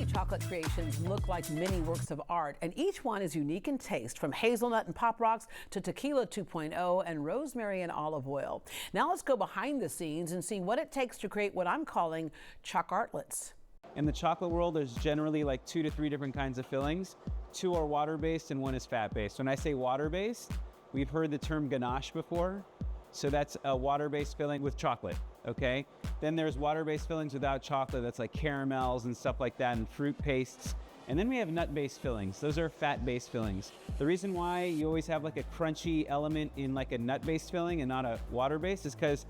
Many chocolate creations look like mini works of art, and each one is unique in taste, from hazelnut and pop rocks to tequila 2.0 and rosemary and olive oil. Now let's go behind the scenes and see what it takes to create what I'm calling choc-artlets. In the chocolate world, there's generally like 2 to 3 different kinds of fillings. 2 are water-based and 1 is fat-based. When I say water-based, we've heard the term ganache before. So that's a water-based filling with chocolate, okay? Then there's water-based fillings without chocolate. That's like caramels and stuff like that, and fruit pastes. And then we have nut-based fillings. Those are fat-based fillings. The reason why you always have like a crunchy element in like a nut-based filling and not a water-based is because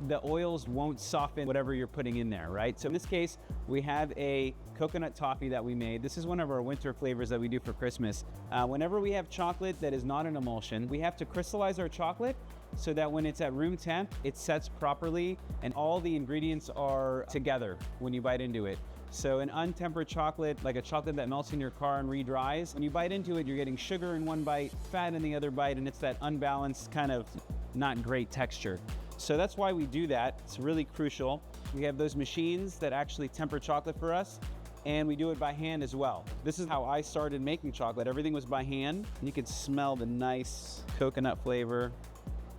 the oils won't soften whatever you're putting in there, right? So in this case, we have a coconut toffee that we made. This is one of our winter flavors that we do for Christmas. Whenever we have chocolate that is not an emulsion, we have to crystallize our chocolate so that when it's at room temp, it sets properly and all the ingredients are together when you bite into it. So an untempered chocolate, like a chocolate that melts in your car and re-dries, when you bite into it, you're getting sugar in one bite, fat in the other bite, and it's that unbalanced kind of not great texture. So that's why we do that. It's really crucial. We have those machines that actually temper chocolate for us, and we do it by hand as well. This is how I started making chocolate. Everything was by hand. And you can smell the nice coconut flavor.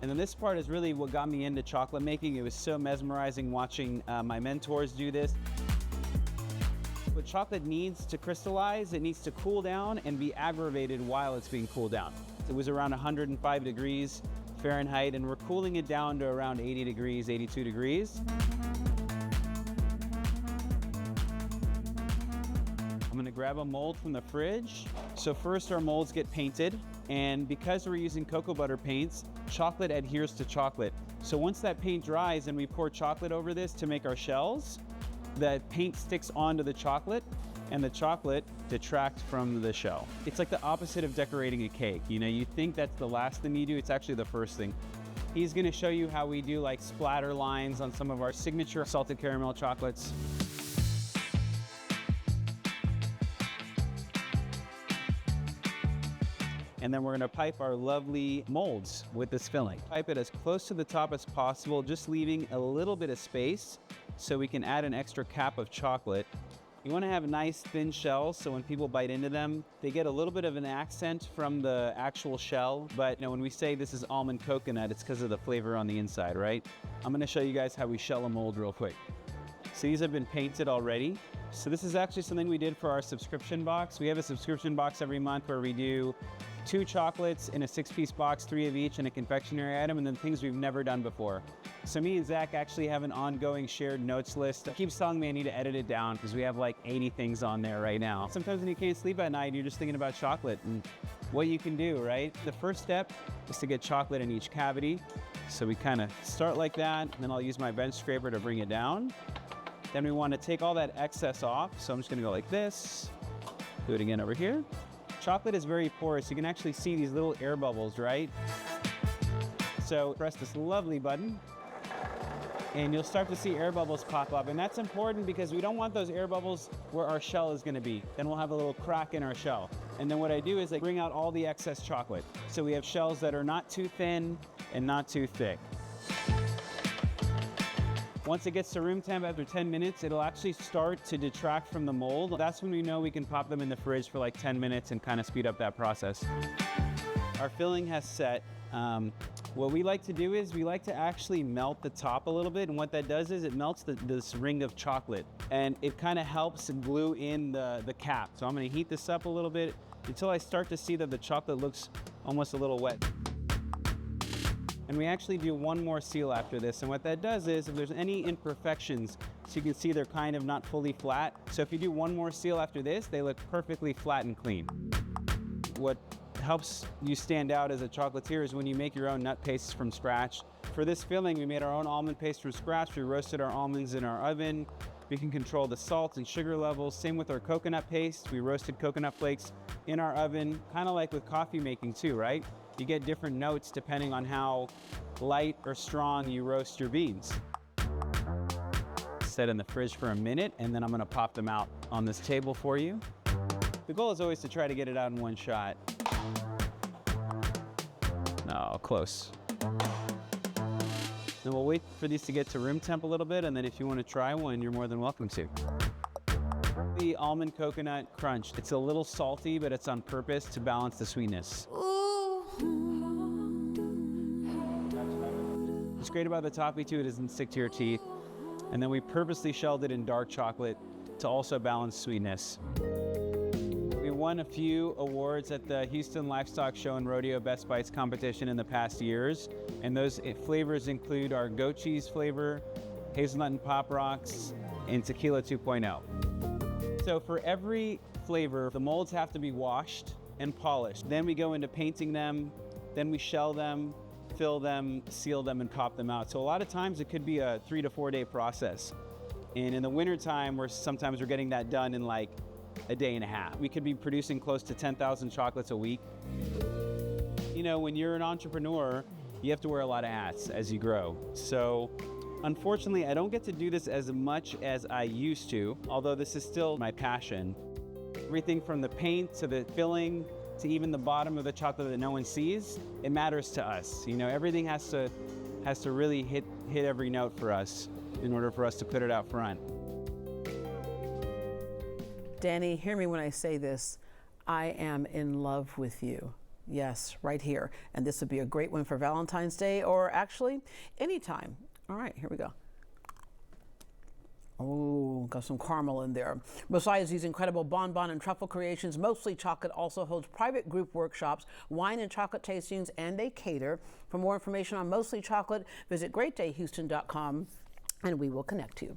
And then this part is really what got me into chocolate making. It was so mesmerizing watching my mentors do this. What chocolate needs to crystallize, it needs to cool down and be aggravated while it's being cooled down. It was around 105 degrees Fahrenheit, and we're cooling it down to around 80 degrees, 82 degrees. I'm gonna grab a mold from the fridge. So first our molds get painted, and because we're using cocoa butter paints, chocolate adheres to chocolate. So once that paint dries and we pour chocolate over this to make our shells, the paint sticks onto the chocolate and the chocolate detracts from the shell. It's like the opposite of decorating a cake. You know, you think that's the last thing you do, it's actually the first thing. He's gonna show you how we do like splatter lines on some of our signature salted caramel chocolates. And then we're gonna pipe our lovely molds with this filling. Pipe it as close to the top as possible, just leaving a little bit of space so we can add an extra cap of chocolate. You wanna have nice thin shells so when people bite into them, they get a little bit of an accent from the actual shell. But you know, when we say this is almond coconut, it's because of the flavor on the inside, right? I'm gonna show you guys how we shell a mold real quick. So these have been painted already. So this is actually something we did for our subscription box. We have a subscription box every month where we do 2 chocolates in a 6-piece box, 3 of each, and a confectionery item, and then things we've never done before. So me and Zach actually have an ongoing shared notes list. He keeps telling me I need to edit it down because we have like 80 things on there right now. Sometimes when you can't sleep at night, you're just thinking about chocolate and what you can do, right? The first step is to get chocolate in each cavity. So we kind of start like that, and then I'll use my bench scraper to bring it down. Then we want to take all that excess off. So I'm just gonna go like this, do it again over here. Chocolate is very porous. You can actually see these little air bubbles, right? So press this lovely button and you'll start to see air bubbles pop up. And that's important because we don't want those air bubbles where our shell is gonna be. Then we'll have a little crack in our shell. And then what I do is I bring out all the excess chocolate. So we have shells that are not too thin and not too thick. Once it gets to room temp after 10 minutes, it'll actually start to detract from the mold. That's when we know we can pop them in the fridge for like 10 minutes and kind of speed up that process. Our filling has set. What we like to do is we like to actually melt the top a little bit, and what that does is it melts this ring of chocolate, and it kind of helps glue in the cap. So I'm gonna heat this up a little bit until I start to see that the chocolate looks almost a little wet. And we actually do one more seal after this. And what that does is if there's any imperfections, so you can see they're kind of not fully flat. So if you do one more seal after this, they look perfectly flat and clean. What helps you stand out as a chocolatier is when you make your own nut pastes from scratch. For this filling, we made our own almond paste from scratch. We roasted our almonds in our oven. We can control the salt and sugar levels. Same with our coconut paste. We roasted coconut flakes in our oven, kind of like with coffee making too, right? You get different notes depending on how light or strong you roast your beans. Set in the fridge for a minute, and then I'm gonna pop them out on this table for you. The goal is always to try to get it out in one shot. No, close. Then we'll wait for these to get to room temp a little bit, and then if you want to try one, you're more than welcome to. crispy almond coconut crunch. It's a little salty, but it's on purpose to balance the sweetness. What's great about the toffee too, it doesn't stick to your teeth. And then we purposely shelled it in dark chocolate to also balance sweetness. We won a few awards at the Houston Livestock Show and Rodeo Best Bites competition in the past years. And those flavors include our goat cheese flavor, hazelnut and pop rocks, and tequila 2.0. So for every flavor, the molds have to be washed and polished. Then we go into painting them, then we shell them, fill them, seal them, and pop them out. So a lot of times it could be a 3 to 4 day process. And in the winter time, sometimes we're getting that done in like a day and a half. We could be producing close to 10,000 chocolates a week. You know, when you're an entrepreneur, you have to wear a lot of hats as you grow. So unfortunately, I don't get to do this as much as I used to, although this is still my passion. Everything from the paint to the filling to even the bottom of the chocolate that no one sees, it matters to us. You know, everything has to really hit every note for us in order for us to put it out front. Dany, hear me when I say this. I am in love with you. Yes, right here. And this would be a great one for Valentine's Day, or actually anytime. All right, here we go. Oh, got some caramel in there. Besides these incredible bonbon and truffle creations, Mostly Chocolate also holds private group workshops, wine and chocolate tastings, and they cater. For more information on Mostly Chocolate, visit greatdayhouston.com and we will connect you.